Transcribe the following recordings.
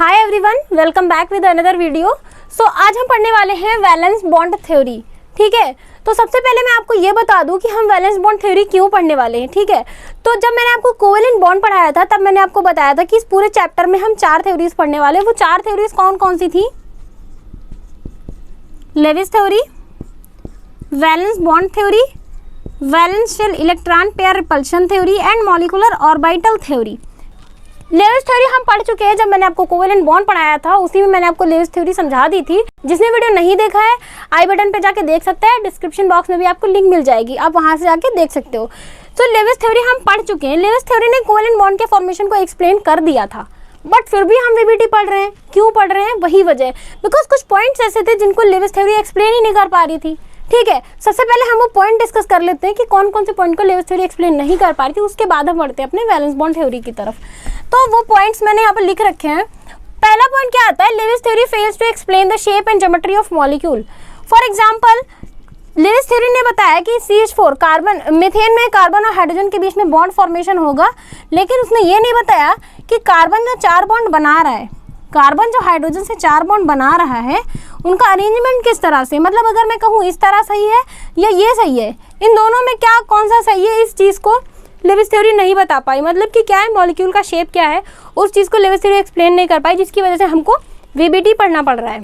Hi everyone, welcome back with another video. So आज हम पढ़ने वाले हैं वैलेंस बॉन्ड थ्योरी। ठीक है, तो सबसे पहले मैं आपको ये बता दूं कि हम वैलेंस बॉन्ड थ्योरी क्यों पढ़ने वाले हैं। ठीक है, तो जब मैंने आपको कोवेलेंट बॉन्ड पढ़ाया था तब मैंने आपको बताया था कि इस पूरे चैप्टर में हम 4 थ्योरीज पढ़ने वाले हैं। वो 4 थ्योरीज कौन कौन सी थी? Lewis theory, valence bond theory, valence shell electron pair repulsion theory and molecular orbital theory. Lewis theory हम पढ़ चुके हैं। जब मैंने आपको कोवेलेंट बॉन्ड पढ़ाया था उसी में मैंने आपको लेविस थ्योरी समझा दी थी। जिसने वीडियो नहीं देखा है आई बटन पे जाके देख सकता है, डिस्क्रिप्शन बॉक्स में भी आपको लिंक मिल जाएगी, आप वहां से जाके देख सकते हो। तो लेविस थ्योरी हम पढ़ चुके हैं। लेविस थ्योरी ने कोवेलेंट बॉन्ड के फॉर्मेशन को एक्सप्लेन कर दिया था, बट फिर भी हम वीबीटी पढ़ रहे हैं। क्यों पढ़ रहे हैं? वही वजह, बिकॉज कुछ पॉइंट्स ऐसे थे जिनको लेविस थ्योरी एक्सप्लेन ही नहीं कर पा रही थी। ठीक है, सबसे पहले हम वो पॉइंट डिस्कस कर लेते हैं कि कौन कौन से पॉइंट को लेविस थ्योरी एक्सप्लेन नहीं कर पा रही थी, उसके बाद हम बढ़ते हैं अपने वैलेंस बॉन्ड थ्योरी की तरफ। तो वो पॉइंट्स मैंने यहाँ पर लिख रखे हैं। पहला पॉइंट क्या आता है? Lewis theory fails to explain the shape and geometry of molecule. For example, Lewis theory ने बताया कि CH4 कार्बन, मीथेन में कार्बन और हाइड्रोजन के बीच में बॉन्ड फॉर्मेशन होगा, लेकिन उसने ये नहीं बताया कि कार्बन जो 4 बॉन्ड बना रहा है, कार्बन जो हाइड्रोजन से 4 बॉन्ड बना रहा है, उनका अरेंजमेंट किस तरह से, मतलब अगर मैं कहूँ इस तरह सही है या ये सही है, इन दोनों में क्या कौन सा सही है, इस चीज़ को लेविस थ्योरी नहीं बता पाई। मतलब कि क्या है, मॉलिक्यूल का शेप क्या है, उस चीज़ को लेविस थ्योरी एक्सप्लेन नहीं कर पाई, जिसकी वजह से हमको वीबीटी पढ़ना पड़ रहा है।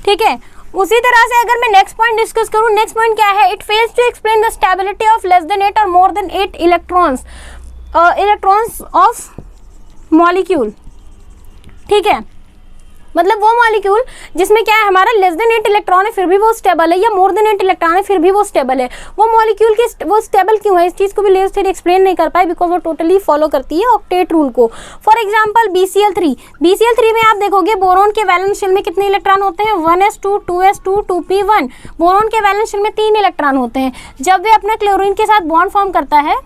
ठीक है, उसी तरह से अगर मैं नेक्स्ट पॉइंट डिस्कस करूँ, नेक्स्ट पॉइंट क्या है? It fails to explain the stability of less than 8 और more than 8 electrons of molecule. ठीक है, मतलब वो मॉलिक्यूल जिसमें क्या है, हमारा लेस देन 8 इलेक्ट्रॉन है फिर भी वो स्टेबल है, या मोर देन 8 इलेक्ट्रॉन है फिर भी वो स्टेबल है, वो मॉलिक्यूल की वो स्टेबल क्यों है, इस चीज़ को भी लेविस थ्योरी एक्सप्लेन नहीं कर पाई, बिकॉज वो टोटली फॉलो करती है ऑक्टेट रूल को। फॉर एग्जांपल BCl3 में आप देखोगे बोरोन के वैलेंस शेल में कितने इलेक्ट्रॉन होते हैं? 1s2, 2s2, 2p1। बोरोन के वैलेंस शेल में 3 इलेक्ट्रॉन होते हैं। जब वे अपने क्लोरीन के साथ बॉन्ड फॉर्म करता है,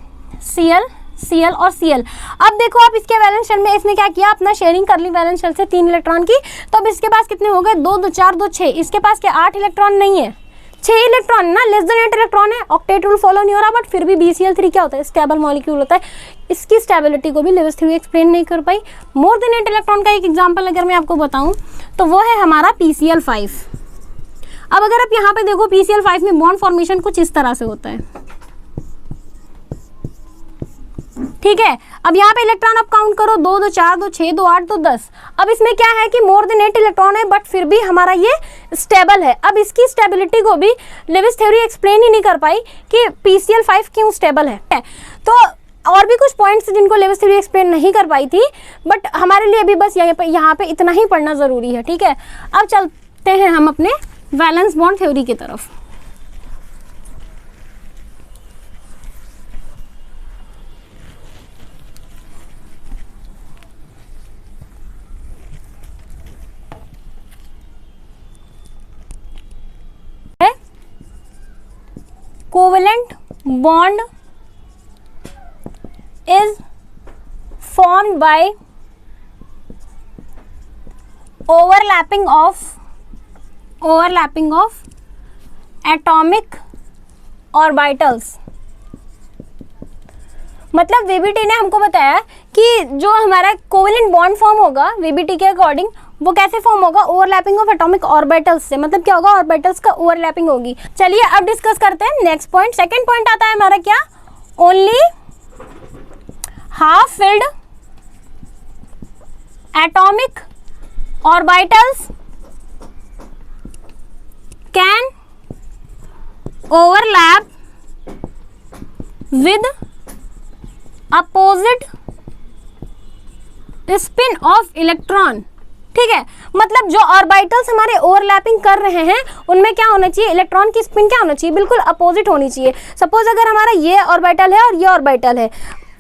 Cl और Cl। अब देखो आप इसके वैलेंस शेल में इसने क्या किया, अपना शेयरिंग कर ली वैलेंस शेल से 3 इलेक्ट्रॉन की, तो अब इसके पास कितने हो गए? 2 2 4 2 6। इसके पास क्या 8 इलेक्ट्रॉन नहीं है, 6 इलेक्ट्रॉन ना, लेस देन 8 इलेक्ट्रॉन है, ऑक्टेट रूल फॉलो नहीं हो रहा, बट फिर भी BCl3 क्या होता है? स्टेबल मॉलिक्यूल होता है। इसकी स्टेबिलिटी को भी लेविस थ्योरी एक्सप्लेन नहीं कर पाई। मोर देन 8 इलेक्ट्रॉन का एक एग्जाम्पल अगर मैं आपको बताऊँ तो वो है हमारा PCl5। अब अगर आप यहाँ पे देखो PCl5 में बॉन्ड फॉर्मेशन कुछ इस तरह से होता है। ठीक है, अब यहाँ पे इलेक्ट्रॉन आप काउंट करो, 2 2 4 2 6 2 8 2 10। अब इसमें क्या है कि मोर देन 8 इलेक्ट्रॉन है, बट फिर भी हमारा ये स्टेबल है। अब इसकी स्टेबिलिटी को भी लेविस थ्योरी एक्सप्लेन ही नहीं कर पाई कि PCl5 क्यों स्टेबल है। तो और भी कुछ पॉइंट्स जिनको लेविस थ्योरी एक्सप्लेन नहीं कर पाई थी, बट हमारे लिए अभी बस यहाँ पे इतना ही पढ़ना ज़रूरी है। ठीक है, अब चलते हैं हम अपने वैलेंस बॉन्ड थ्योरी की तरफ। Covalent bond is formed by overlapping of atomic orbitals। मतलब वीबीटी ने हमको बताया कि जो हमारा कोवेलेंट बॉन्ड फॉर्म होगा वीबीटी के अकॉर्डिंग, वो कैसे फॉर्म होगा? ओवरलैपिंग ऑफ एटॉमिक ऑर्बिटल्स से। मतलब क्या होगा? ऑर्बिटल्स का ओवरलैपिंग होगी। चलिए अब डिस्कस करते हैं नेक्स्ट पॉइंट। सेकंड पॉइंट आता है हमारा क्या? Only half filled atomic orbitals can overlap with opposite spin off electron. ठीक है, मतलब जो ऑर्बिटल्स हमारे ओवरलैपिंग कर रहे हैं उनमें क्या होना चाहिए? इलेक्ट्रॉन की स्पिन क्या होना चाहिए? बिल्कुल अपोजिट होनी चाहिए। सपोज अगर हमारा ये ऑर्बिटल है और ये ऑर्बिटल है,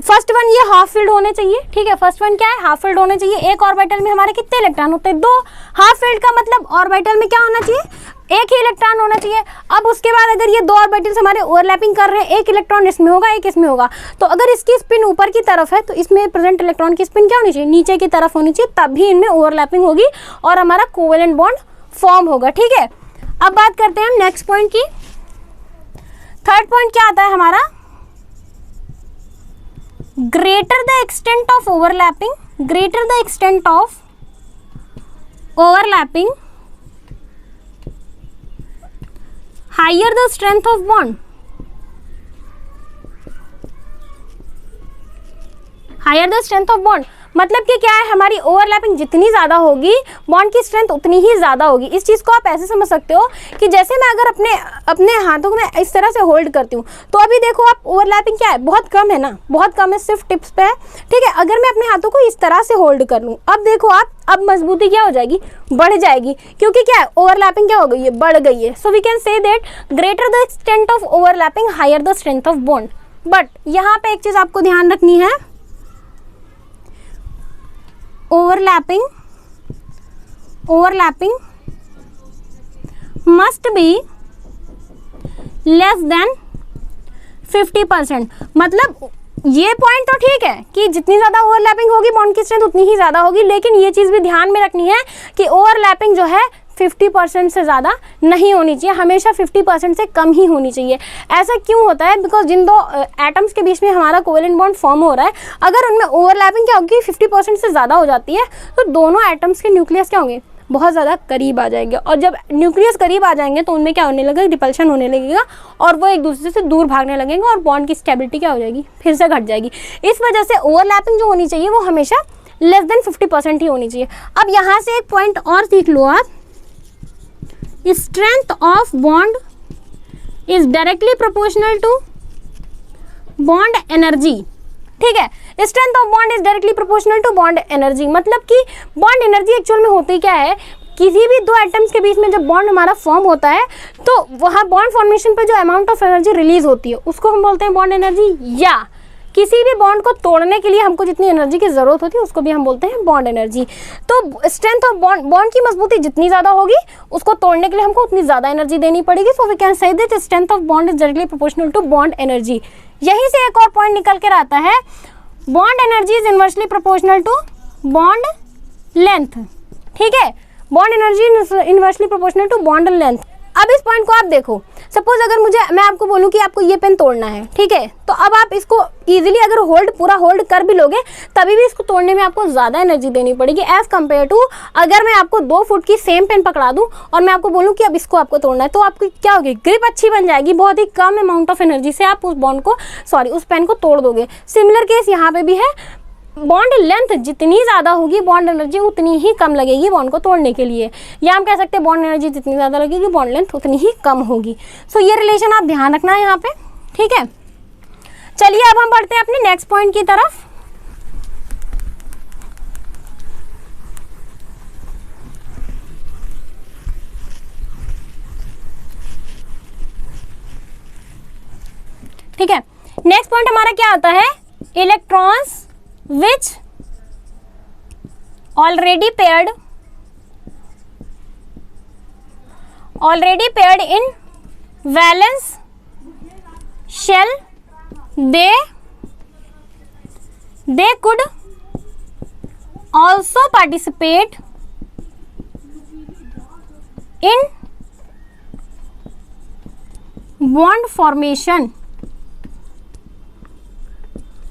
फर्स्ट वन ये हाफ फील्ड होने चाहिए। ठीक है, फर्स्ट वन क्या है? हाफ फील्ड होने चाहिए। एक ऑर्बिटल में हमारे कितने इलेक्ट्रॉन होते हैं? 2। हाफ फील्ड का मतलब ऑर्बिटल में क्या होना चाहिए? एक ही इलेक्ट्रॉन होना चाहिए। अब उसके बाद अगर ये 2 ऑर्बिटल्स हमारे ओवरलैपिंग कर रहे हैं, एक इलेक्ट्रॉन इसमें होगा, एक इसमें होगा, तो अगर इसकी स्पिन ऊपर की तरफ है तो इसमें प्रेजेंट इलेक्ट्रॉन की स्पिन क्या होनी चाहिए? नीचे की तरफ होनी चाहिए, तभी इनमें ओवरलैपिंग होगी और हमारा कोवेलेंट बॉन्ड फॉर्म होगा। ठीक है, अब बात करते हैं हम नेक्स्ट पॉइंट की। थर्ड पॉइंट क्या आता है हमारा? Greater the extent of overlapping greater the extent of overlapping, higher the strength of bond. Higher the strength of bond मतलब कि क्या है, हमारी ओवरलैपिंग जितनी ज़्यादा होगी बॉन्ड की स्ट्रेंथ उतनी ही ज़्यादा होगी। इस चीज़ को आप ऐसे समझ सकते हो कि जैसे मैं अगर अपने हाथों को मैं इस तरह से होल्ड करती हूँ तो अभी देखो आप ओवरलैपिंग क्या है, बहुत कम है ना, बहुत कम है, सिर्फ टिप्स पे है, ठीक है। अगर मैं अपने हाथों को इस तरह से होल्ड कर लूँ, अब देखो आप, अब मजबूती क्या हो जाएगी, बढ़ जाएगी, क्योंकि क्या है, ओवरलैपिंग क्या हो गई है, बढ़ गई है। So we can say that greater the extent of overlapping higher the strength of bond. But यहाँ पे एक चीज़ आपको ध्यान रखनी है, overlapping must be less than 50%। मतलब ये पॉइंट तो ठीक है कि जितनी ज़्यादा ओवरलैपिंग होगी बॉन्ड की स्ट्रेंथ उतनी ही ज़्यादा होगी, लेकिन ये चीज़ भी ध्यान में रखनी है कि ओवरलैपिंग जो है 50% से ज़्यादा नहीं होनी चाहिए, हमेशा 50% से कम ही होनी चाहिए। ऐसा क्यों होता है, बिकॉज जिन दो एटम्स के बीच में हमारा कोवेलेंट बॉन्ड फॉर्म हो रहा है, अगर उनमें ओवरलैपिंग क्या होगी 50% से ज़्यादा हो जाती है तो दोनों एटम्स के न्यूक्लियस क्या होंगे, बहुत ज़्यादा करीब आ जाएंगे, और जब न्यूक्लियस करीब आ जाएंगे तो उनमें क्या होने लगेगा, रिपल्शन होने लगेगा और वो एक दूसरे से दूर भागने लगेंगे और बॉन्ड की स्टेबिलिटी क्या हो जाएगी, फिर से घट जाएगी। इस वजह से ओवरलैपिंग जो होनी चाहिए वो हमेशा लेस देन 50% ही होनी चाहिए। अब यहाँ से एक पॉइंट और सीख लो आप, strength of bond is directly proportional to bond energy। ठीक है, strength of bond is directly proportional to bond energy मतलब कि bond energy एक्चुअल में होती क्या है, किसी भी दो एटम्स के बीच में जब बॉन्ड हमारा फॉर्म होता है तो वहाँ बॉन्ड फॉर्मेशन पे जो अमाउंट ऑफ एनर्जी रिलीज होती है उसको हम बोलते हैं बॉन्ड एनर्जी, या किसी भी बॉन्ड को तोड़ने के लिए हमको जितनी एनर्जी की ज़रूरत होती है उसको भी हम बोलते हैं बॉन्ड एनर्जी। तो स्ट्रेंथ ऑफ बॉन्ड की मजबूती जितनी ज़्यादा होगी उसको तोड़ने के लिए हमको उतनी ज़्यादा एनर्जी देनी पड़ेगी। So we can say that strength of bond is directly proportional to bond energy. यहीं से एक और पॉइंट निकल कर आता है, bond energy is inversely proportional to bond length. ठीक है, bond energy inversely proportional to bond length. अब इस पॉइंट को आप देखो, सपोज अगर मैं आपको बोलूं कि आपको ये पेन तोड़ना है, ठीक है, तो अब आप इसको इजीली अगर पूरा होल्ड कर भी लोगे तभी भी इसको तोड़ने में आपको ज़्यादा एनर्जी देनी पड़ेगी एज़ कम्पेयर टू अगर मैं आपको 2 फुट की सेम पेन पकड़ा दूं और मैं आपको बोलूं कि अब इसको आपको तोड़ना है, तो आपकी क्या होगी, ग्रिप अच्छी बन जाएगी, बहुत ही कम अमाउंट ऑफ एनर्जी से आप उस पेन को तोड़ दोगे। सिमिलर केस यहाँ पे भी है, बॉन्ड लेंथ जितनी ज़्यादा होगी बॉन्ड एनर्जी उतनी ही कम लगेगी बॉन्ड को तोड़ने के लिए, या हम कह सकते हैं बॉन्ड एनर्जी जितनी ज़्यादा लगेगी बॉन्ड लेंथ उतनी ही कम होगी। सो ये रिलेशन आप ध्यान रखना है यहाँ पे। ठीक है, चलिए अब हम बढ़ते हैं अपने नेक्स्ट पॉइंट की तरफ। ठीक है, नेक्स्ट पॉइंट हमारा क्या आता है, electrons which already paired in valence shell, they could also participate in bond formation,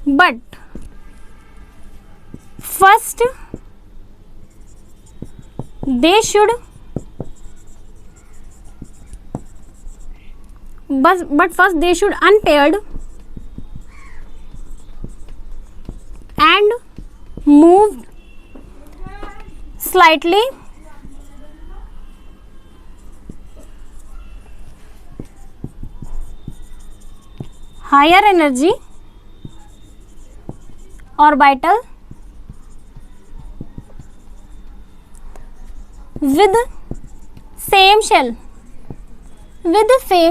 but first they should unpaired and move slightly higher energy orbital with same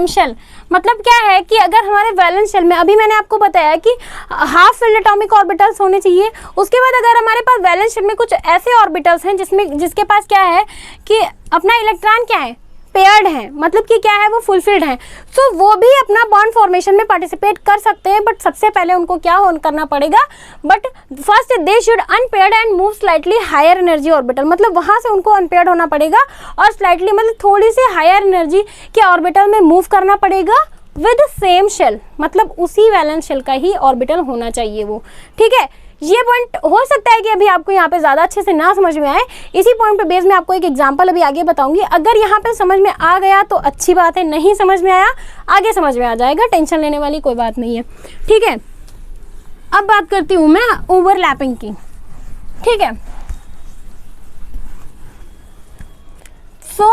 shell. मतलब क्या है कि अगर हमारे वैलेंस शेल में, अभी मैंने आपको बताया कि हाफ फिल्ड एटॉमिक ऑर्बिटल्स होने चाहिए, उसके बाद अगर हमारे पास वैलेंस शेल में कुछ ऐसे ऑर्बिटल्स हैं जिसके पास क्या है कि अपना इलेक्ट्रॉन क्या है, पेयर्ड है, मतलब कि क्या है, वो फुलफिल्ड है, सो वो भी अपना बॉन्ड फॉर्मेशन में पार्टिसिपेट कर सकते हैं। बट सबसे पहले उनको क्या करना पड़ेगा, but first they should unpaired and move slightly higher energy orbital, मतलब वहाँ से उनको अनपेयर्ड होना पड़ेगा और स्लाइटली मतलब थोड़ी सी हायर एनर्जी के ऑर्बिटल में मूव करना पड़ेगा विद सेम शेल, मतलब उसी वैलेंस शेल का ही ऑर्बिटल होना चाहिए वो। ठीक है, ये पॉइंट हो सकता है कि अभी आपको यहाँ पे ज़्यादा अच्छे से ना समझ में आए, इसी पॉइंट पे बेस में आपको एक एग्जांपल अभी आगे बताऊंगी। अगर यहाँ पे समझ में आ गया तो अच्छी बात है, नहीं समझ में आया आगे समझ में आ जाएगा, टेंशन लेने वाली कोई बात नहीं है, ठीक है। अब बात करती हूँ मैं ओवरलैपिंग की, ठीक है। So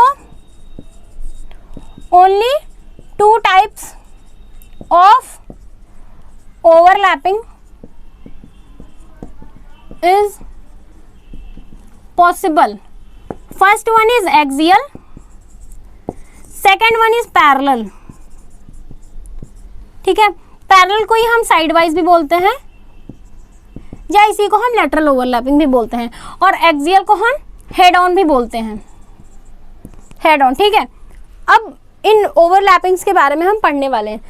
only 2 types of overlapping is possible. First one is axial, second one is parallel, ठीक है। पैरेलल को ही हम साइड वाइज भी बोलते हैं या इसी को हम लेटरल ओवरलैपिंग भी बोलते हैं, और एक्सियल को हम हेड ऑन भी बोलते हैं, हेड ऑन, ठीक है। अब इन ओवरलैपिंग्स के बारे में हम पढ़ने वाले हैं।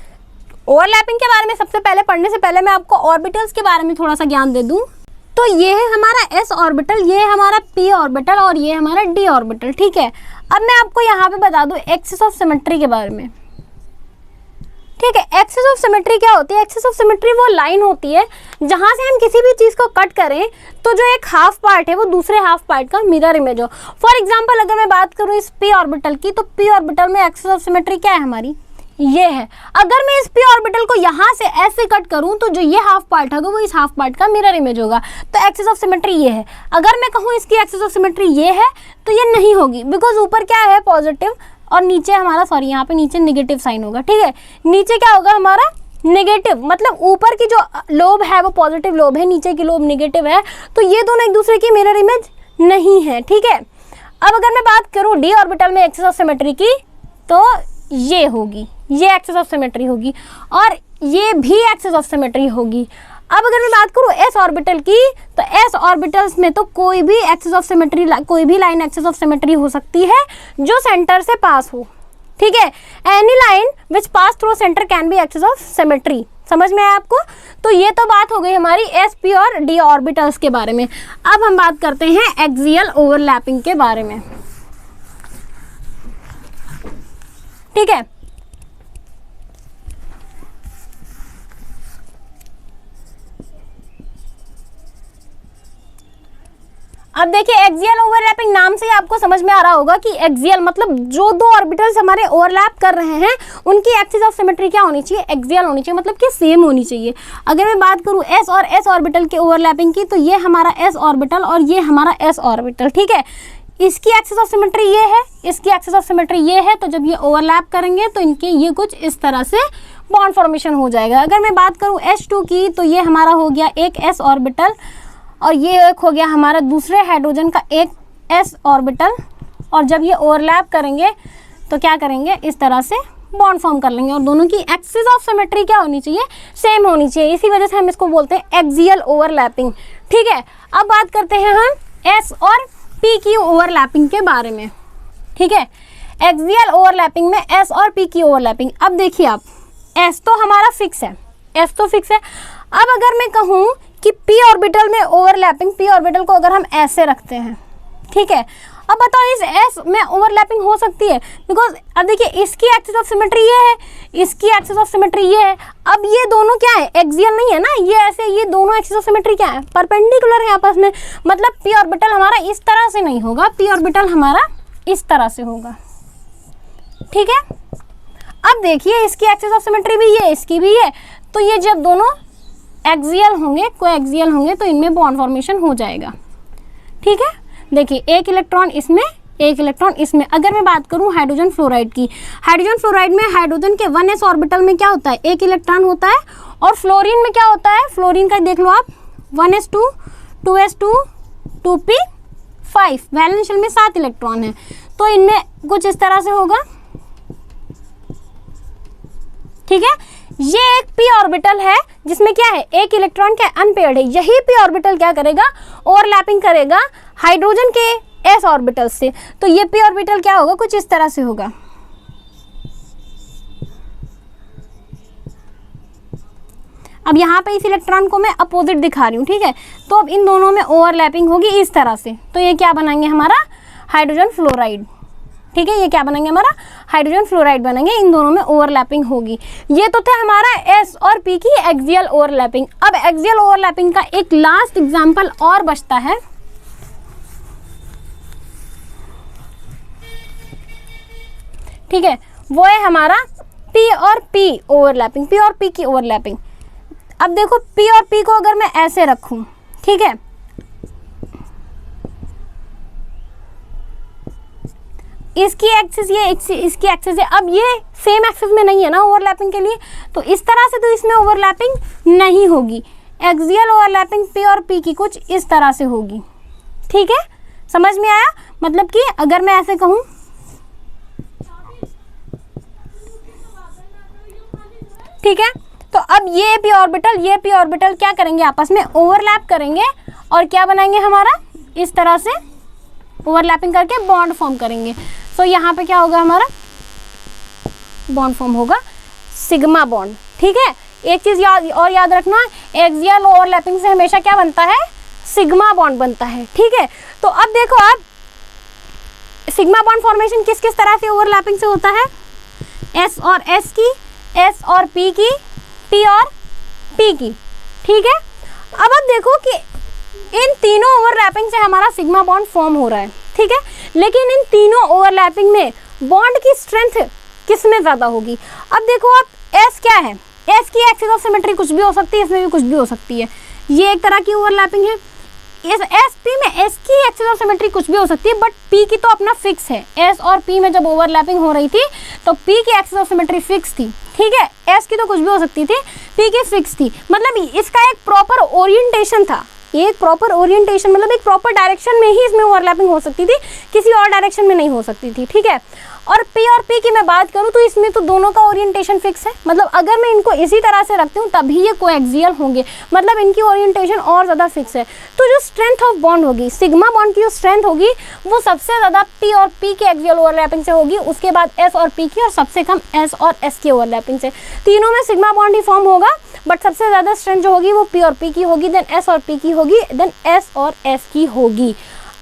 ओवरलैपिंग के बारे में सबसे पहले पढ़ने से पहले मैं आपको ऑर्बिटल्स के बारे में थोड़ा सा ज्ञान दे दूं। तो ये है हमारा s ऑर्बिटल, ये है हमारा p ऑर्बिटल और ये है हमारा d ऑर्बिटल, ठीक है। अब मैं आपको यहाँ पे बता दूं एक्सिस ऑफ सिमेट्री के बारे में, ठीक है। एक्सिस ऑफ सिमेट्री क्या होती है? एक्सिस ऑफ सिमेट्री वो लाइन होती है जहाँ से हम किसी भी चीज़ को कट करें तो जो एक हाफ पार्ट है वो दूसरे हाफ पार्ट का मिरर इमेज हो। फॉर एग्जाम्पल अगर मैं बात करूँ इस p ऑर्बिटल की, तो p ऑर्बिटल में एक्सिस ऑफ सिमेट्री क्या है हमारी? ये है। अगर मैं इस p ऑर्बिटल को यहाँ से ऐसे कट करूँ तो जो ये हाफ पार्ट होगा वो इस हाफ पार्ट का मिरर इमेज होगा, तो एक्सिस ऑफ सिमेट्री ये है। अगर मैं कहूँ इसकी एक्सिस ऑफ सिमेट्री ये है तो ये नहीं होगी, बिकॉज ऊपर क्या है पॉजिटिव और नीचे हमारा सॉरी यहाँ पे नीचे नेगेटिव साइन होगा, ठीक है। नीचे क्या होगा हमारा नेगेटिव, मतलब ऊपर की जो लोब है वो पॉजिटिव लोब है, नीचे की लोब नेगेटिव है, तो ये दोनों एक दूसरे की मिरर इमेज नहीं है, ठीक है। अब अगर मैं बात करूँ डी ऑर्बिटल में एक्सिस ऑफ सिमेट्री की, तो ये होगी, ये एक्सिस ऑफ सिमेट्री होगी और ये भी एक्सिस ऑफ सिमेट्री होगी। अब अगर मैं बात करूँ एस ऑर्बिटल की, तो एस ऑर्बिटल्स में तो कोई भी एक्सिस ऑफ सिमेट्री, कोई भी लाइन एक्सिस ऑफ सिमेट्री हो सकती है जो सेंटर से पास हो, ठीक है। Any line which pass through centre can be axis of symmetry. समझ में आया आपको? तो ये तो बात हो गई हमारी एस पी और डी ऑर्बिटल्स के बारे में। अब हम बात करते हैं एक्सियल ओवरलैपिंग के बारे में, ठीक है। अब देखिए एक्सियल ओवरलैपिंग नाम से ही आपको समझ में आ रहा होगा कि एक्सियल मतलब जो दो ऑर्बिटल्स हमारे ओवरलैप कर रहे हैं उनकी एक्सिस ऑफ सिमेट्री क्या होनी चाहिए? एक्सियल होनी चाहिए, मतलब कि सेम होनी चाहिए। अगर मैं बात करूं एस और एस ऑर्बिटल के ओवरलैपिंग की, तो ये हमारा एस ऑर्बिटल और ये हमारा एस ऑर्बिटल, ठीक है। इसकी एक्सिस ऑफ सिमेट्री ये है, इसकी एक्सिस ऑफ सिमेट्री ये है, तो जब ये ओवरलैप करेंगे तो इनके ये कुछ इस तरह से बॉन्ड फॉर्मेशन हो जाएगा। अगर मैं बात करूं H2 की, तो ये हमारा हो गया एक s ऑर्बिटल और ये एक हो गया हमारा दूसरे हाइड्रोजन का एक s ऑर्बिटल, और जब ये ओवरलैप करेंगे तो क्या करेंगे? इस तरह से बॉन्ड फॉर्म कर लेंगे और दोनों की एक्सिस ऑफ सिमेट्री क्या होनी चाहिए? सेम होनी चाहिए। इसी वजह से हम इसको बोलते हैं एक्सियल ओवरलैपिंग, ठीक है। अब बात करते हैं हम s और p की ओवरलैपिंग के बारे में, ठीक है। एक्सियल ओवरलैपिंग में s और p की ओवरलैपिंग। अब देखिए आप, s तो हमारा फिक्स है, s तो फिक्स है। अब अगर मैं कहूँ कि p ऑर्बिटल में ओवरलैपिंग, p ऑर्बिटल को अगर हम ऐसे रखते हैं, ठीक है। अब बताओ इस s में ओवरलैपिंग हो सकती है? बिकॉज अब देखिए इसकी एक्सिस ऑफ सिमेट्री ये है, इसकी एक्सिस ऑफ सिमेट्री ये है। अब ये दोनों क्या है? एक्सियल नहीं है ना, ये ऐसे, ये दोनों एक्सिस ऑफ सिमेट्री क्या है? परपेंडिकुलर है आपस में, मतलब p ऑर्बिटल हमारा इस तरह से नहीं होगा, p ऑर्बिटल हमारा इस तरह से होगा, ठीक है। अब देखिए इसकी एक्सिस ऑफ सिमेट्री भी ये, इसकी भी ये, तो ये जब दोनों एक्सियल होंगे, कोएक्सियल होंगे, तो इनमें बॉन्ड फॉर्मेशन हो जाएगा, ठीक है। देखिए एक इलेक्ट्रॉन इसमें, एक इलेक्ट्रॉन इसमें। अगर मैं बात करूं हाइड्रोजन फ्लोराइड की, हाइड्रोजन फ्लोराइड में हाइड्रोजन के 1s ऑर्बिटल में क्या होता है? एक इलेक्ट्रॉन होता है। और फ्लोरीन में क्या होता है? फ्लोरीन का देख लो आप, 1s2 2s2 2p5, valence shell में 7 इलेक्ट्रॉन है, तो इनमें कुछ इस तरह से होगा, ठीक है। ये एक p ऑर्बिटल है जिसमें क्या है? एक इलेक्ट्रॉन क्या अनपेयर्ड है। यही p ऑर्बिटल क्या करेगा? ओवरलैपिंग करेगा हाइड्रोजन के s ऑर्बिटल से, तो ये p ऑर्बिटल क्या होगा? कुछ इस तरह से होगा। अब यहाँ पे इस इलेक्ट्रॉन को मैं अपोजिट दिखा रही हूँ, ठीक है। तो अब इन दोनों में ओवरलैपिंग होगी इस तरह से, तो ये क्या बनाएंगे? हमारा हाइड्रोजन फ्लोराइड, ठीक है, ये क्या बनेंगे हमारा हाइड्रोजन फ्लोराइड बनेंगे, इन दोनों में ओवरलैपिंग होगी। ये तो था हमारा एस और पी की एक्सियल ओवरलैपिंग। अब एक्सियल ओवरलैपिंग का एक लास्ट एग्जांपल और बचता है, ठीक है, वो है हमारा पी और पी ओवरलैपिंग, पी और पी की ओवरलैपिंग। अब देखो पी और पी को अगर मैं ऐसे रखूं, ठीक है, इसकी एक्सिस ये इसकी एक्सिस है, अब ये सेम एक्सिस में नहीं है ना ओवरलैपिंग के लिए, तो इस तरह से तो इसमें ओवरलैपिंग नहीं होगी। एक्सियल ओवरलैपिंग पी और पी की कुछ इस तरह से होगी, ठीक है, समझ में आया? मतलब कि अगर मैं ऐसे कहूं, ठीक है, तो अब ये पी ऑर्बिटल क्या करेंगे, आपस में ओवरलैप करेंगे और क्या बनाएंगे हमारा, इस तरह से ओवरलैपिंग करके बॉन्ड फॉर्म करेंगे। तो यहाँ पे क्या होगा, हमारा बॉन्ड फॉर्म होगा सिग्मा बॉन्ड, ठीक है। एक चीज याद रखना, एक्सियल ओवरलैपिंग से हमेशा क्या बनता है, सिग्मा बॉन्ड बनता है, ठीक है। तो अब देखो आप सिग्मा बॉन्ड फॉर्मेशन किस किस तरह से ओवरलैपिंग से होता है, एस और एस की, एस और पी की, पी और पी की, ठीक है। अब आप देखो कि इन तीनों ओवरलैपिंग से हमारा सिग्मा बॉन्ड फॉर्म हो रहा है, ठीक है, लेकिन इन तीनों ओवरलैपिंग में बॉन्ड की स्ट्रेंथ किस में ज़्यादा होगी। अब देखो आप एस क्या है, एस की एक्सिस ऑफ सिमेट्री कुछ भी हो सकती है, इसमें भी कुछ भी हो सकती है, ये एक तरह की ओवरलैपिंग है। इस एस पी में एस की एक्सिस ऑफ सिमेट्री कुछ भी हो सकती है, बट पी की तो अपना फिक्स है। एस और पी में जब ओवरलैपिंग हो रही थी तो पी की एक्सिस ऑफ सिमेट्री फिक्स थी, ठीक है, एस की तो कुछ भी हो सकती थी, पी की फिक्स थी। मतलब इसका एक प्रॉपर ओरिएंटेशन था, ये एक प्रॉपर ओरिएंटेशन मतलब एक प्रॉपर डायरेक्शन में ही इसमें ओवरलैपिंग हो सकती थी, किसी और डायरेक्शन में नहीं हो सकती थी, ठीक है। और पी और पी की मैं बात करूं तो इसमें तो दोनों का ओरिएंटेशन फिक्स है, मतलब अगर मैं इनको इसी तरह से रखती हूँ तभी ये कोएक्सियल होंगे, मतलब इनकी ओरिएंटेशन और ज़्यादा फिक्स है। तो जो स्ट्रेंथ ऑफ बॉन्ड होगी, सिग्मा बॉन्ड की जो स्ट्रेंथ होगी वो सबसे ज़्यादा पी और पी के एक्सियल ओवरलैपिंग से होगी, उसके बाद एस और पी की, और सबसे कम एस और एस की ओवरलैपिंग से। तीनों में सिग्मा बॉन्ड ही फॉर्म होगा, बट सबसे ज़्यादा स्ट्रेंथ जो होगी वो पी और पी की होगी, देन एस और पी की होगी, देन एस और एस की होगी।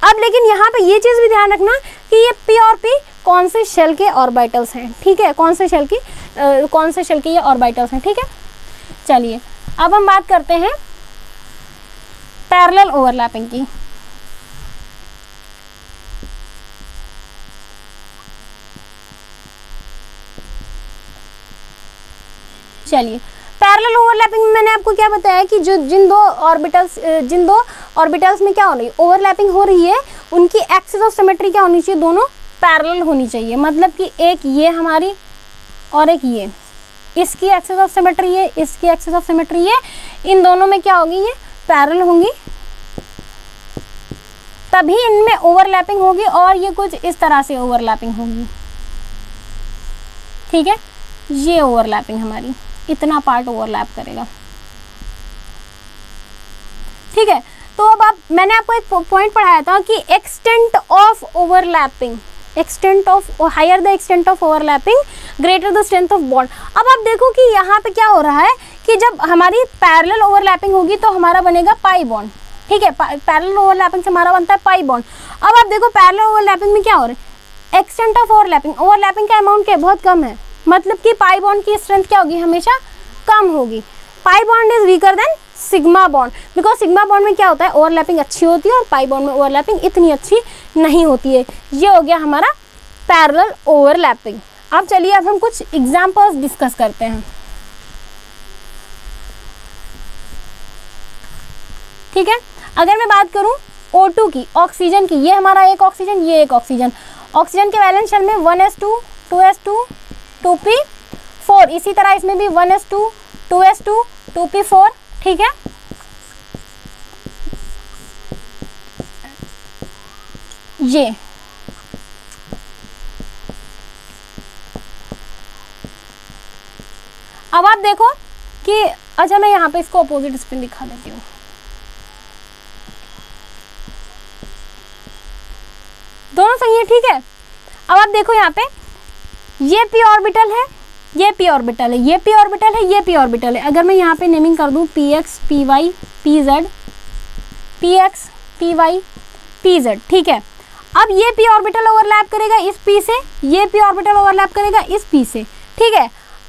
अब लेकिन यहाँ पे ये चीज़ भी ध्यान रखना कि ये पी और पी कौन से शेल के ऑर्बिटल्स हैं, ठीक है, कौन से शेल के ये ऑर्बिटल्स हैं, ठीक है। चलिए अब हम बात करते हैं पैरेलल ओवरलैपिंग की। चलिए पैरेलल ओवरलैपिंग में मैंने आपको क्या बताया कि जो जिन दो ऑर्बिटल्स में क्या हो रही है, ओवरलैपिंग हो रही है, उनकी एक्सिस ऑफ सिमेट्री क्या होनी चाहिए, दोनों पैरेलल होनी चाहिए। मतलब कि एक ये हमारी और एक ये, इसकी एक्सिस ऑफ सिमेट्री है, इसकी एक्सिस ऑफ सिमेट्री है, इन दोनों में क्या होगी, ये पैरेलल होंगी, तभी इनमें ओवरलैपिंग होगी, और ये कुछ इस तरह से ओवरलैपिंग होगी, ठीक है। ये ओवरलैपिंग हमारी इतना पार्ट ओवरलैप करेगा, ठीक है। तो अब मैंने आपको एक पॉइंट पढ़ाया था कि extent of overlapping, extent of higher the extent of overlapping greater the strength of bond. अब आप देखो कि यहाँ पे क्या हो रहा है कि जब हमारी पैरेलल ओवरलैपिंग होगी तो हमारा बनेगा पाई बॉन्ड, ठीक है, पैरेलल ओवरलैपिंग से हमारा बनता है पाई बॉन्ड। अब आप देखो पैरेलल ओवरलैपिंग में क्या हो रहा है, एक्सटेंट ऑफ ओवरलैपिंग का अमाउंट क्या बहुत कम है, मतलब कि पाई बॉन्ड की स्ट्रेंथ क्या होगी, हमेशा कम होगी। पाई bond is weaker then sigma bond, because sigma bond में क्या होता है, ओवरलैपिंग अच्छी होती है, और पाई बॉन्ड में ओवरलैपिंग इतनी अच्छी नहीं होती है। ये हो गया हमारा पैरेलल ओवरलैपिंग। अब चलिए अब हम कुछ एग्जांपल्स डिस्कस करते हैं, ठीक है। अगर मैं बात करूं O2 की, ऑक्सीजन की, ये हमारा एक ऑक्सीजन, ये एक ऑक्सीजन, ऑक्सीजन के वैलेंस शेल में 1s2 2s2 2p4, इसी तरह इसमें भी 1s2 2s2 2p4, ठीक है। ये अब आप देखो कि अच्छा मैं यहाँ पे इसको अपोजिट स्पिन दिखा देती हूँ, दोनों सही है, ठीक है। अब आप देखो यहाँ पे ये p ऑर्बिटल है, ये p ऑर्बिटल है, ये p ऑर्बिटल है, ये p ऑर्बिटल है। अगर मैं यहाँ पे नेमिंग कर दूँ px py pz, px py pz, ठीक है। अब ये p ऑर्बिटल ओवरलैप करेगा इस p से, ये p ऑर्बिटल ओवरलैप करेगा इस p से, ठीक है।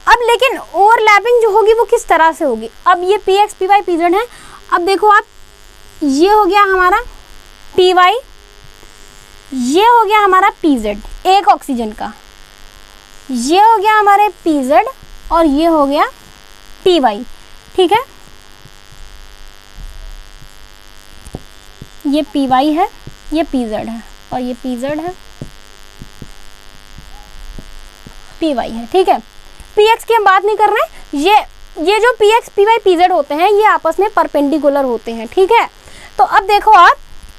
अब लेकिन ओवरलैपिंग जो होगी वो किस तरह से होगी, अब ये px py pz है, अब देखो आप, ये हो गया हमारा py, ये हो गया हमारा pz एक ऑक्सीजन का, ये हो गया हमारे pz और ये हो गया py, ठीक है। ये py है, ये pz है और ये pz है, py है, ठीक है। px की हम बात नहीं कर रहे, ये जो px py pz होते हैं ये आपस में परपेंडिकुलर होते हैं, ठीक है। तो अब देखो आप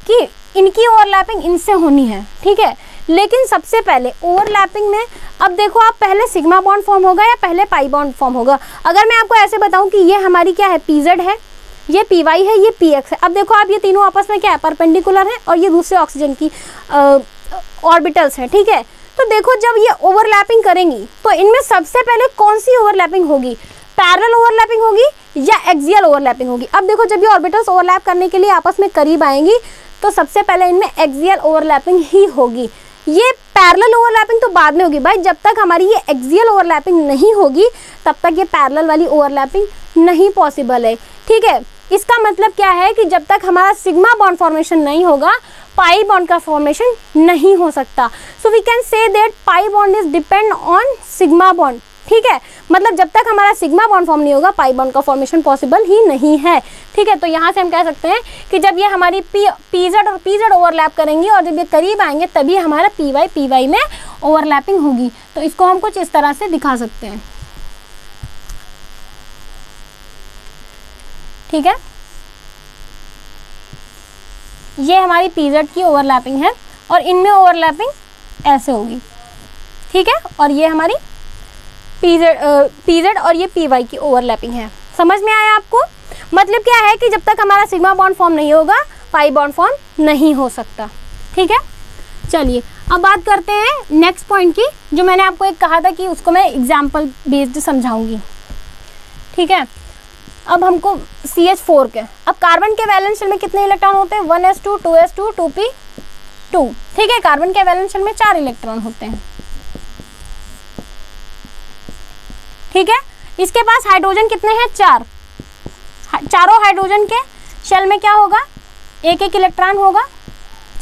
कि इनकी ओवरलैपिंग इनसे होनी है, ठीक है। लेकिन सबसे पहले ओवरलैपिंग में अब देखो आप, पहले सिग्मा बॉन्ड फॉर्म होगा या पहले पाई बॉन्ड फॉर्म होगा। अगर मैं आपको ऐसे बताऊं कि ये हमारी क्या है, pz है, ये py है, ये px है। अब देखो आप, ये तीनों आपस में क्या है, परपेंडिकुलर है और ये दूसरे ऑक्सीजन की ऑर्बिटल्स हैं, ठीक है। तो देखो जब ये ओवरलैपिंग करेंगी तो इनमें सबसे पहले कौन सी ओवरलैपिंग होगी, पैरेलल ओवरलैपिंग होगी या एक्सियल ओवरलैपिंग होगी। अब देखो जब ये ऑर्बिटल्स ओवरलैप करने के लिए आपस में करीब आएंगी तो सबसे पहले इनमें एक्सियल ओवरलैपिंग ही होगी। ये पैरेलल ओवरलैपिंग तो बाद में होगी भाई, जब तक हमारी ये एक्सियल ओवरलैपिंग नहीं होगी तब तक ये पैरेलल वाली ओवरलैपिंग नहीं पॉसिबल है, ठीक है। इसका मतलब क्या है कि जब तक हमारा सिग्मा बॉन्ड फॉर्मेशन नहीं होगा पाई बॉन्ड का फॉर्मेशन नहीं हो सकता। So we can say that pi bond is depend on sigma bond, ठीक है। मतलब जब तक हमारा सिग्मा बॉन्ड फॉर्म नहीं होगा पाई बॉन्ड का फॉर्मेशन पॉसिबल ही नहीं है, ठीक है। तो यहाँ से हम कह सकते हैं कि जब ये हमारी pz और pz ओवरलैप करेंगी और जब ये करीब आएंगे तभी हमारा py में ओवरलैपिंग होगी। तो इसको हम कुछ इस तरह से दिखा सकते हैं, ठीक है। ये हमारी pz की ओवरलैपिंग है और इनमें ऐसे होगी, ठीक है। और ये हमारी pz और ये py की ओवरलैपिंग है। समझ में आया आपको? मतलब क्या है कि जब तक हमारा सिग्मा बॉन्ड फॉर्म नहीं होगा पाई बॉन्ड फॉर्म नहीं हो सकता, ठीक है। चलिए अब बात करते हैं नेक्स्ट पॉइंट की, जो मैंने आपको एक कहा था कि उसको मैं एग्जाम्पल बेस्ड समझाऊंगी, ठीक है। अब हमको CH4 के, अब कार्बन के वैलेंस शेल में कितने इलेक्ट्रॉन होते हैं, 1s2 2s2 2p2, ठीक है। कार्बन के वैलेंस शेल में 4 इलेक्ट्रॉन होते हैं, ठीक है। इसके पास हाइड्रोजन कितने हैं, 4। चारों हाइड्रोजन के शेल में क्या होगा, एक एक इलेक्ट्रॉन होगा।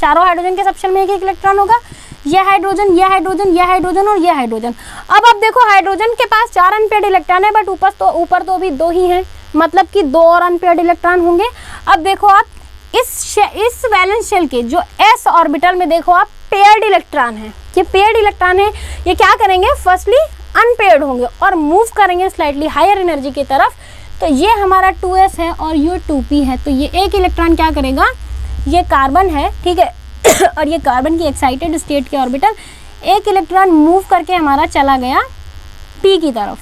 चारों हाइड्रोजन के सब शेल में एक एक इलेक्ट्रॉन होगा। ये हाइड्रोजन, ये हाइड्रोजन, ये हाइड्रोजन और ये हाइड्रोजन। अब आप देखो हाइड्रोजन के पास 4 अनपेयर्ड इलेक्ट्रॉन है, बट ऊपर तो अभी 2 ही हैं, मतलब कि 2 और अनपेयर्ड इलेक्ट्रॉन होंगे। अब देखो आप इस वैलेंस शेल के जो s ऑर्बिटल में देखो आप पेयर्ड इलेक्ट्रॉन है, ये पेयर्ड इलेक्ट्रॉन है, ये क्या करेंगे, फर्स्टली अनपेयर्ड होंगे और मूव करेंगे स्लाइटली हायर एनर्जी की तरफ। तो ये हमारा 2s है और ये 2p है। तो ये एक इलेक्ट्रॉन क्या करेगा, ये कार्बन है, ठीक है और ये कार्बन की एक्साइटेड स्टेट के ऑर्बिटल, एक इलेक्ट्रॉन मूव करके हमारा चला गया p की तरफ,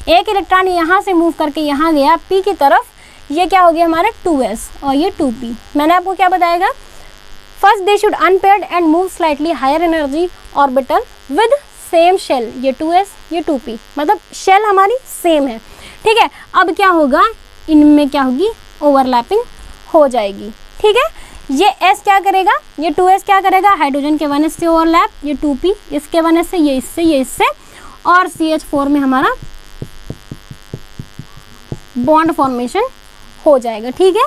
एक इलेक्ट्रॉन यहाँ से मूव करके यहाँ गया p की तरफ। ये क्या हो गया हमारा 2s और ये 2p। मैंने आपको क्या बताएगा, first they should unpaired and move slightly higher energy orbital with same shell, ये 2s ये 2p, मतलब शेल हमारी सेम है, ठीक है। अब क्या होगा, इनमें क्या होगी, ओवरलैपिंग हो जाएगी, ठीक है। ये s क्या करेगा, ये 2s क्या करेगा, हाइड्रोजन के 1s से ओवरलैप, ये 2p इसके 1s से, ये इससे और CH4 में हमारा बॉन्ड फॉर्मेशन हो जाएगा, ठीक है।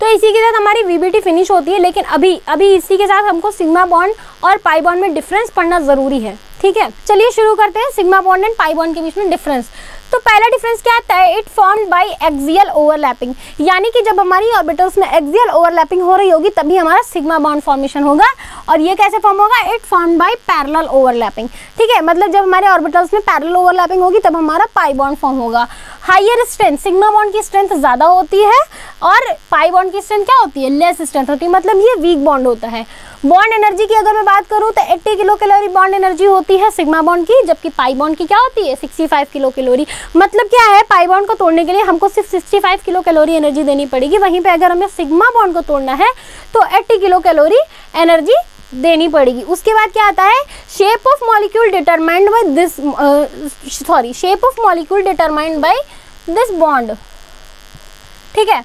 तो इसी के साथ हमारी VBT फिनिश होती है। लेकिन अभी इसी के साथ हमको सिग्मा बॉन्ड और पाई बॉन्ड में डिफरेंस पढ़ना जरूरी है, ठीक है। चलिए शुरू करते हैं sigma bond and pi bond के बीच में डिफरेंस। तो पहला डिफरेंस क्या आता है, it formed by axial overlapping, यानी कि जब हमारी ऑर्बिटल्स में एक्सियल ओवरलैपिंग हो रही होगी तभी हमारा सिग्मा बॉन्ड फॉर्मेशन होगा। और ये कैसे फॉर्म होगा, it formed by parallel overlapping, ठीक है। मतलब जब हमारे ऑर्बिटल्स में पैरेलल ओवरलैपिंग होगी तब हमारा पाई बॉन्ड फॉर्म होगा। हायर स्ट्रेंथ, सिग्मा बॉन्ड की स्ट्रेंथ ज़्यादा होती है और पाई बॉन्ड की स्ट्रेंथ क्या होती है, लेस स्ट्रेंथ होती है, मतलब ये वीक बॉन्ड होता है। बॉन्ड एनर्जी की अगर मैं बात करूँ तो 80 किलो कैलोरी बॉन्ड एनर्जी होती है सिग्मा बॉन्ड की, जबकि पाई बॉन्ड की क्या होती है 65 किलो कैलोरी। मतलब क्या है, पाई बॉन्ड को तोड़ने के लिए हमको सिर्फ 65 किलो कैलोरी एनर्जी देनी पड़ेगी, वहीं पे अगर हमें सिग्मा बॉन्ड को तोड़ना है तो 80 किलो कैलोरी एनर्जी देनी पड़ेगी। उसके बाद क्या आता है, shape of molecule determined by this, shape of molecule determined by this bond, ठीक है।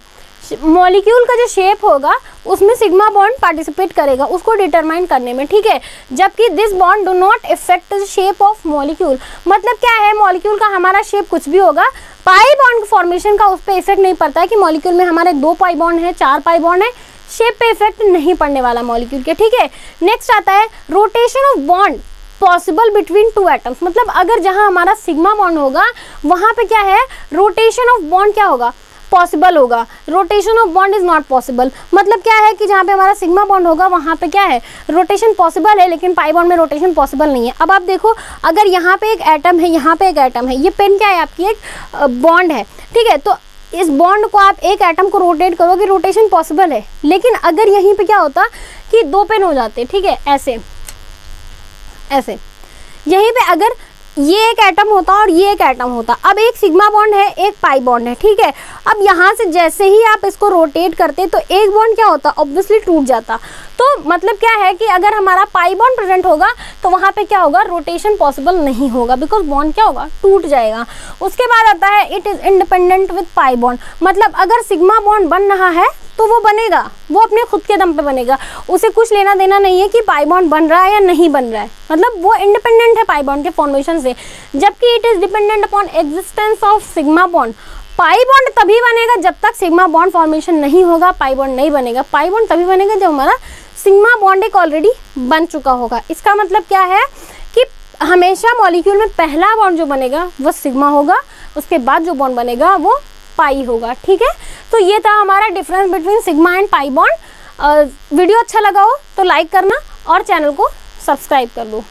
मॉलिक्यूल का जो शेप होगा उसमें सिग्मा बॉन्ड पार्टिसिपेट करेगा उसको डिटरमाइन करने में, ठीक है। जबकि this bond do not effect the shape of molecule. मतलब क्या है, मॉलिक्यूल का हमारा शेप कुछ भी होगा, पाई बॉन्ड फॉर्मेशन का उस पर इफेक्ट नहीं पड़ता है कि मॉलिक्यूल में हमारे 2 पाई बॉन्ड है, 4 पाई बॉन्ड है, शेप पे इफेक्ट नहीं पड़ने वाला मॉलिक्यूल के, ठीक है। नेक्स्ट आता है rotation of bond possible between 2 atoms. मतलब अगर जहां हमारा सिग्मा बॉन्ड होगा वहां पे क्या है, रोटेशन ऑफ बॉन्ड क्या होगा, पॉसिबल होगा। Rotation of bond is not possible. मतलब क्या है कि जहाँ पे हमारा सिग्मा बॉन्ड होगा वहाँ पे क्या है, रोटेशन पॉसिबल है, लेकिन पाई बॉन्ड में रोटेशन पॉसिबल नहीं है। अब आप देखो, अगर यहाँ पे एक एटम है, यहाँ पे एक एटम है, ये पेन क्या है आपकी, एक बॉन्ड है, ठीक है। तो इस बॉन्ड को आप एक एटम को रोटेट करोगे, रोटेशन पॉसिबल है। लेकिन अगर यहीं पे क्या होता कि 2 पेन हो जाते, ठीक है, ऐसे ऐसे, यहीं पे अगर ये एक एटम होता और ये एक एटम होता, अब एक सिग्मा बॉन्ड है, एक पाई बॉन्ड है, ठीक है। अब यहाँ से जैसे ही आप इसको रोटेट करते तो एक बॉन्ड क्या होता, ऑब्वियसली टूट जाता। तो मतलब क्या है कि अगर हमारा पाई बॉन्ड प्रेजेंट होगा तो वहाँ पे क्या होगा, रोटेशन पॉसिबल नहीं होगा, बिकॉज बॉन्ड क्या होगा, टूट जाएगा। उसके बाद आता है it is independent with pi bond. मतलब अगर सिग्मा बॉन्ड बन रहा है तो वो बनेगा, वो अपने खुद के दम पे बनेगा, उसे कुछ लेना देना नहीं है कि पाई बॉन्ड बन रहा है या नहीं बन रहा है। मतलब वो इंडिपेंडेंट है पाई बॉन्ड के फॉर्मेशन से। जबकि it is dependent upon existence of sigma bond. Pi bond तभी बनेगा जब तक सिग्मा बॉन्ड फॉर्मेशन नहीं होगा, पाई बॉन्ड नहीं बनेगा। पाई बॉन्ड तभी बनेगा जब हमारा सिग्मा बॉन्ड एक ऑलरेडी बन चुका होगा। इसका मतलब क्या है कि हमेशा मॉलिक्यूल में पहला बॉन्ड जो बनेगा वो सिग्मा होगा, उसके बाद जो बॉन्ड बनेगा वो पाई होगा, ठीक है। तो ये था हमारा difference between sigma and pi bond. Video अच्छा लगा हो तो लाइक करना और चैनल को सब्सक्राइब कर दो।